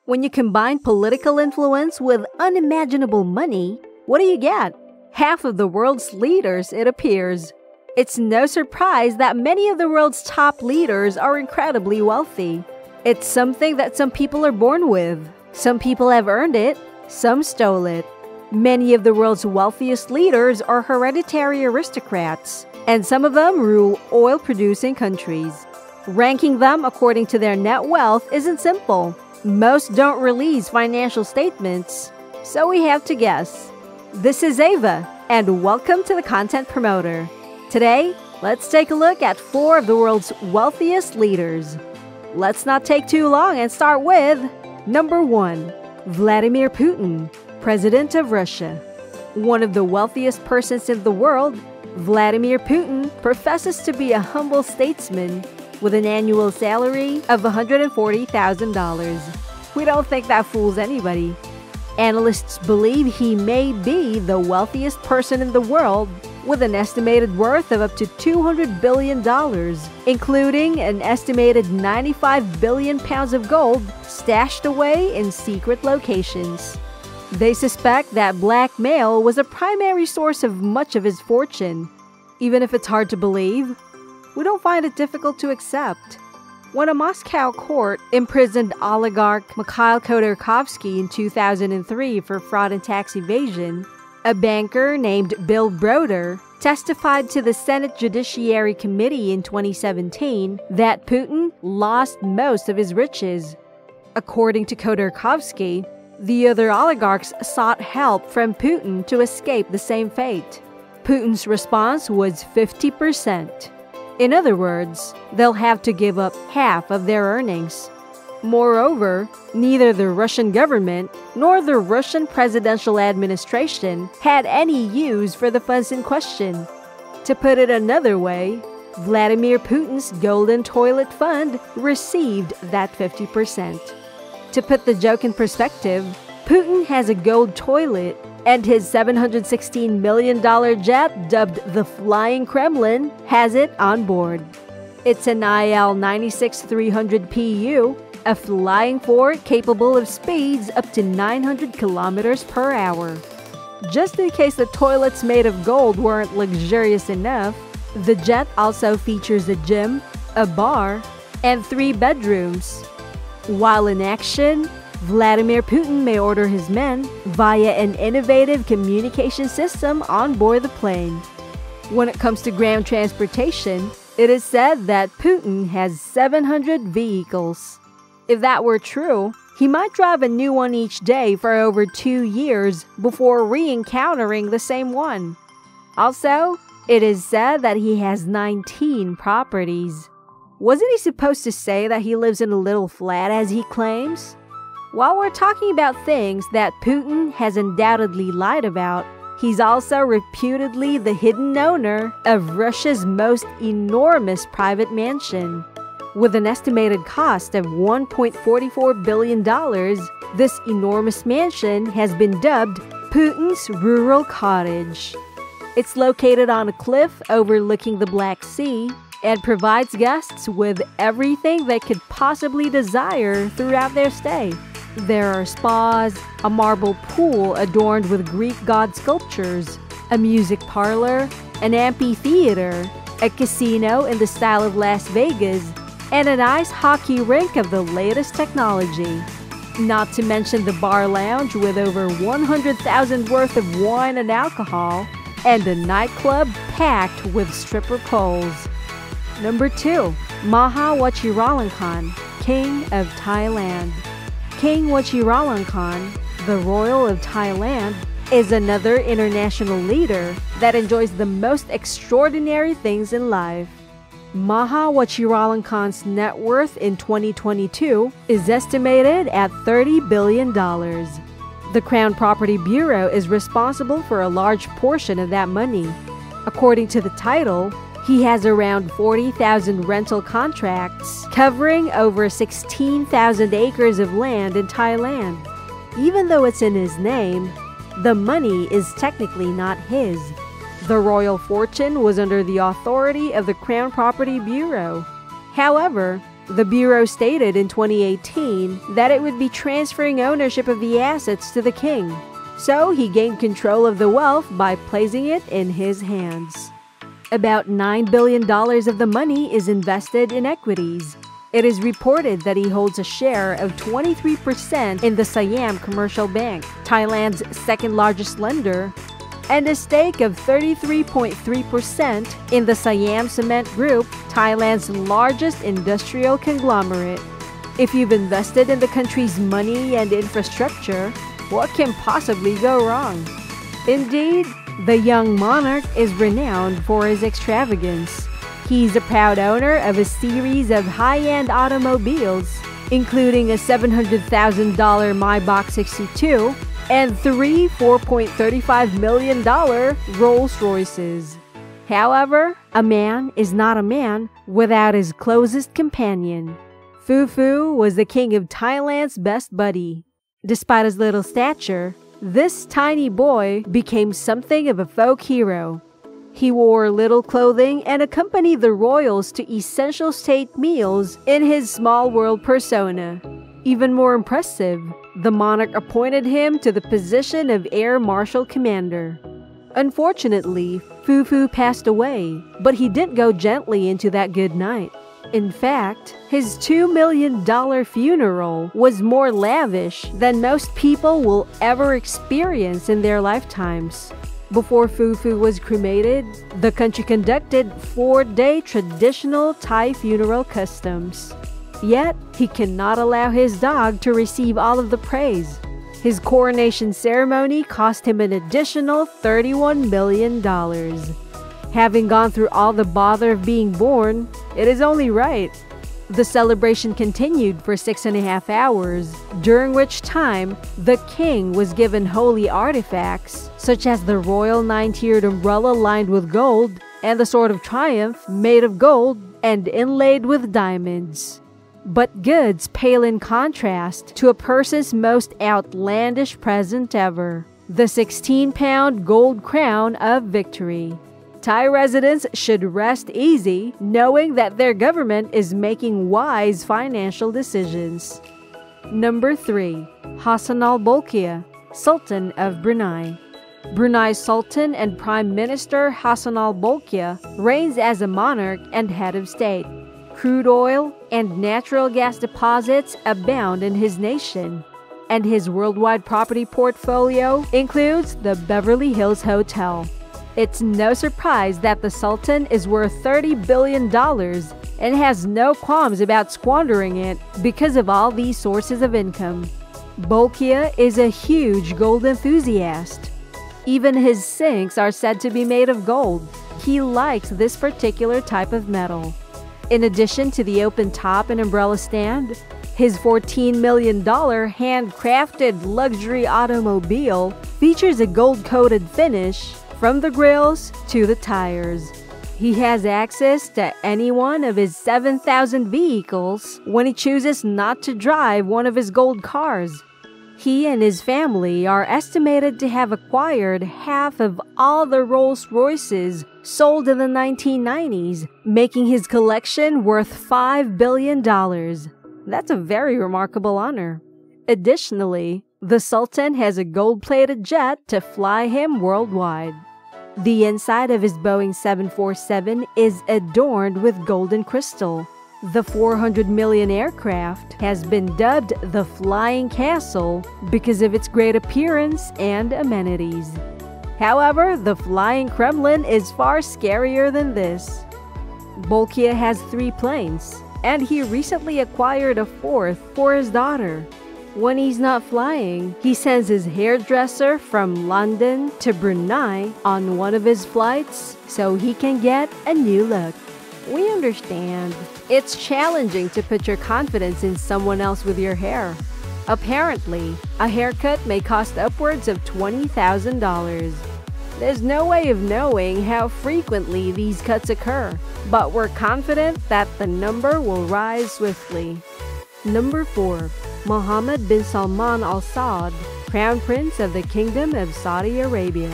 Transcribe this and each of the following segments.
When you combine political influence with unimaginable money, what do you get? Half of the world's leaders, it appears. It's no surprise that many of the world's top leaders are incredibly wealthy. It's something that some people are born with. Some people have earned it, some stole it. Many of the world's wealthiest leaders are hereditary aristocrats, and some of them rule oil-producing countries. Ranking them according to their net wealth isn't simple. Most don't release financial statements, so we have to guess. This is Ava, and welcome to the Content Promoter. Today, let's take a look at 4 of the world's wealthiest leaders. Let's not take too long and start with number 1, Vladimir Putin, President of Russia. One of the wealthiest persons in the world, Vladimir Putin professes to be a humble statesman with an annual salary of $140,000. We don't think that fools anybody. Analysts believe he may be the wealthiest person in the world, with an estimated worth of up to $200 billion, including an estimated 95 billion pounds of gold stashed away in secret locations. They suspect that blackmail was a primary source of much of his fortune. Even if it's hard to believe, we don't find it difficult to accept. When a Moscow court imprisoned oligarch MIKHAIL KHODORKOVSKY in 2003 for fraud and tax evasion, a banker named Bill Broder testified to the Senate Judiciary Committee in 2017 that Putin lost most of his riches. According to Khodorkovsky, the other oligarchs sought help from Putin to escape the same fate. Putin's response was 50%. In other words, they'll have to give up half of their earnings. Moreover, neither the Russian government nor the Russian presidential administration had any use for the funds in question. To put it another way, Vladimir Putin's Golden Toilet Fund received that 50%. To put the joke in perspective, Putin has a gold toilet, and his $716 million jet, dubbed the Flying Kremlin, has it on board. It's an IL-96-300 PU, a flying fort capable of speeds up to 900 kilometers per hour. Just in case the toilets made of gold weren't luxurious enough, the jet also features a gym, a bar, and 3 bedrooms. While in action, Vladimir Putin may order his men via an innovative communication system on board the plane. When it comes to ground transportation, it is said that Putin has 700 vehicles. If that were true, he might drive a new one each day for over 2 years before re-encountering the same one. Also, it is said that he has 19 properties. Wasn't he supposed to say that he lives in a little flat as he claims? While we're talking about things that Putin has undoubtedly lied about, he's also reputedly the hidden owner of Russia's most enormous private mansion. With an estimated cost of $1.44 billion, this enormous mansion has been dubbed Putin's Rural Cottage. It's located on a cliff overlooking the Black Sea and provides guests with everything they could possibly desire throughout their stay. There are spas, a marble pool adorned with Greek god sculptures, a music parlor, an amphitheater, a casino in the style of Las Vegas, and an ice hockey rink of the latest technology. Not to mention the bar lounge with over 100,000 worth of wine and alcohol, and a nightclub packed with stripper poles. Number 2. Maha Vajiralongkorn, King of Thailand. King Vajiralongkorn, the Royal of Thailand, is another international leader that enjoys the most extraordinary things in life. Maha Vajiralongkorn's net worth in 2022 is estimated at $30 billion. The Crown Property Bureau is responsible for a large portion of that money. According to the title, he has around 40,000 rental contracts covering over 16,000 acres of land in Thailand. Even though it's in his name, the money is technically not his. The royal fortune was under the authority of the Crown Property Bureau. However, The Bureau stated in 2018 that it would be transferring ownership of the assets to the king, so he gained control of the wealth by placing it in his hands. About $9 billion of the money is invested in equities. It is reported that he holds a share of 23% in the Siam Commercial Bank, Thailand's second-largest lender, and a stake of 33.3% in the Siam Cement Group, Thailand's largest industrial conglomerate. If you've invested in the country's money and infrastructure, what can possibly go wrong? Indeed, the young monarch is renowned for his extravagance. He's a proud owner of a series of high-end automobiles, including a $700,000 Maybach 62 and three $4.35 million Rolls-Royces. However, a man is not a man without his closest companion. Fufu was the king of Thailand's best buddy. Despite his little stature, this tiny boy became something of a folk hero. He wore little clothing and accompanied the royals to essential state meals in his small world persona. Even more impressive, the monarch appointed him to the position of Air Marshal Commander. Unfortunately, Fufu passed away, but he didn't go gently into that good night. In fact, his $2 million funeral was more lavish than most people will ever experience in their lifetimes. Before Fufu was cremated, the country conducted 4-day traditional Thai funeral customs. Yet, he cannot allow his dog to receive all of the praise. His coronation ceremony cost him an additional $31 million. Having gone through all the bother of being born, it is only right. The celebration continued for 6.5 hours, during which time the king was given holy artifacts such as the royal 9-tiered umbrella lined with gold and the sword of triumph made of gold and inlaid with diamonds. But goods pale in contrast to a person's most outlandish present ever, the 16-pound gold crown of victory. Thai residents should rest easy knowing that their government is making wise financial decisions. Number 3. Hassanal Bolkiah, Sultan of Brunei. Brunei's Sultan and Prime Minister Hassanal Bolkiah reigns as a monarch and head of state. Crude oil and natural gas deposits abound in his nation, and his worldwide property portfolio includes the Beverly Hills Hotel. It's no surprise that the Sultan is worth $30 billion and has no qualms about squandering it because of all these sources of income. Bolkiah is a huge gold enthusiast. Even his sinks are said to be made of gold. He likes this particular type of metal. In addition to the open top and umbrella stand, his $14 million handcrafted luxury automobile features a gold-coated finish from the grills to the tires. He has access to any one of his 7,000 vehicles when he chooses not to drive one of his gold cars. He and his family are estimated to have acquired half of all the Rolls-Royces sold in the 1990s, making his collection worth $5 billion. That's a very remarkable honor. Additionally, the Sultan has a gold-plated jet to fly him worldwide. The inside of his Boeing 747 is adorned with gold and crystal. The 400 million aircraft has been dubbed the Flying Castle because of its great appearance and amenities. However, the Flying Kremlin is far scarier than this. Bolkiah has 3 planes, and he recently acquired a 4th for his daughter. When he's not flying, he sends his hairdresser from London to Brunei on one of his flights so he can get a new look. We understand. It's challenging to put your confidence in someone else with your hair. Apparently, a haircut may cost upwards of $20,000. There's no way of knowing how frequently these cuts occur, but we're confident that the number will rise swiftly. Number 4. Mohammed bin Salman Al Saud, Crown Prince of the Kingdom of Saudi Arabia.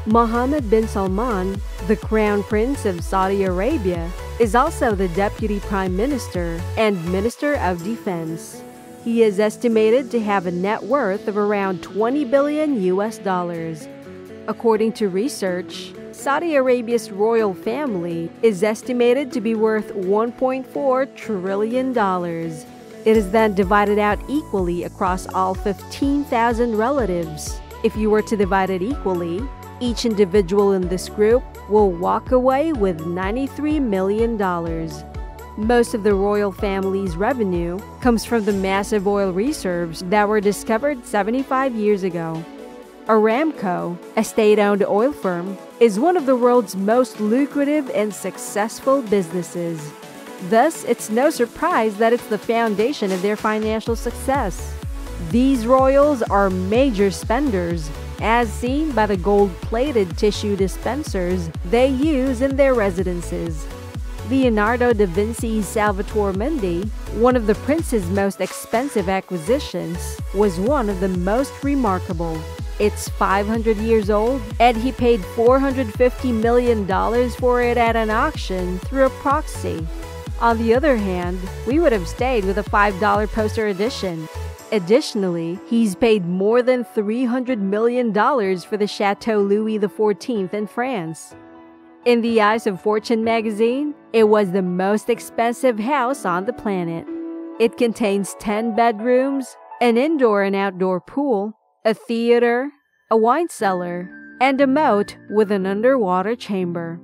Mohammed bin Salman, the Crown Prince of Saudi Arabia, is also the Deputy Prime Minister and Minister of Defense. He is estimated to have a net worth of around $20 billion US. According to research, Saudi Arabia's royal family is estimated to be worth $1.4 trillion. It is then divided out equally across all 15,000 relatives. If you were to divide it equally, each individual in this group will walk away with $93 million. Most of the royal family's revenue comes from the massive oil reserves that were discovered 75 years ago. Aramco, a state-owned oil firm, is one of the world's most lucrative and successful businesses. Thus, it's no surprise that it's the foundation of their financial success. These royals are major spenders, as seen by the gold-plated tissue dispensers they use in their residences. Leonardo da Vinci's Salvator Mundi, one of the prince's most expensive acquisitions, was one of the most remarkable. It's 500 years old, and he paid $450 million for it at an auction through a proxy. On the other hand, we would have stayed with a $5 poster edition. Additionally, he's paid more than $300 million for the Chateau Louis XIV in France. In the eyes of Fortune magazine, it was the most expensive house on the planet. It contains 10 bedrooms, an indoor and outdoor pool, a theater, a wine cellar, and a moat with an underwater chamber.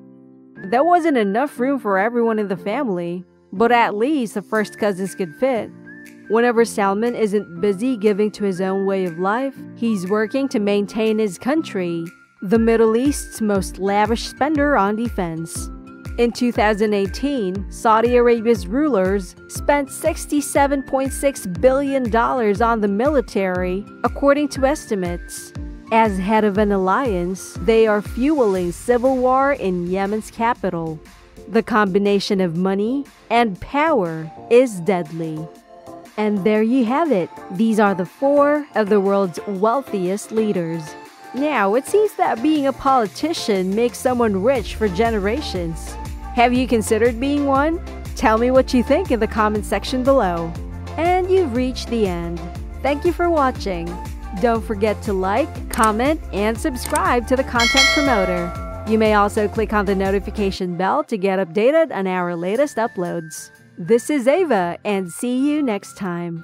There wasn't enough room for everyone in the family, but at least the first cousins could fit. Whenever Salman isn't busy giving to his own way of life, he's working to maintain his country, the Middle East's most lavish spender on defense. In 2018, Saudi Arabia's rulers spent $67.6 billion on the military, according to estimates. As head of an alliance, they are fueling civil war in Yemen's capital. The combination of money and power is deadly. And there you have it. These are the 4 of the world's wealthiest leaders. Now, it seems that being a politician makes someone rich for generations. Have you considered being one? Tell me what you think in the comment section below. And you've reached the end. Thank you for watching. Don't forget to like, comment, and subscribe to the content promoter. You may also click on the notification bell to get updated on our latest uploads. This is Ava, and see you next time.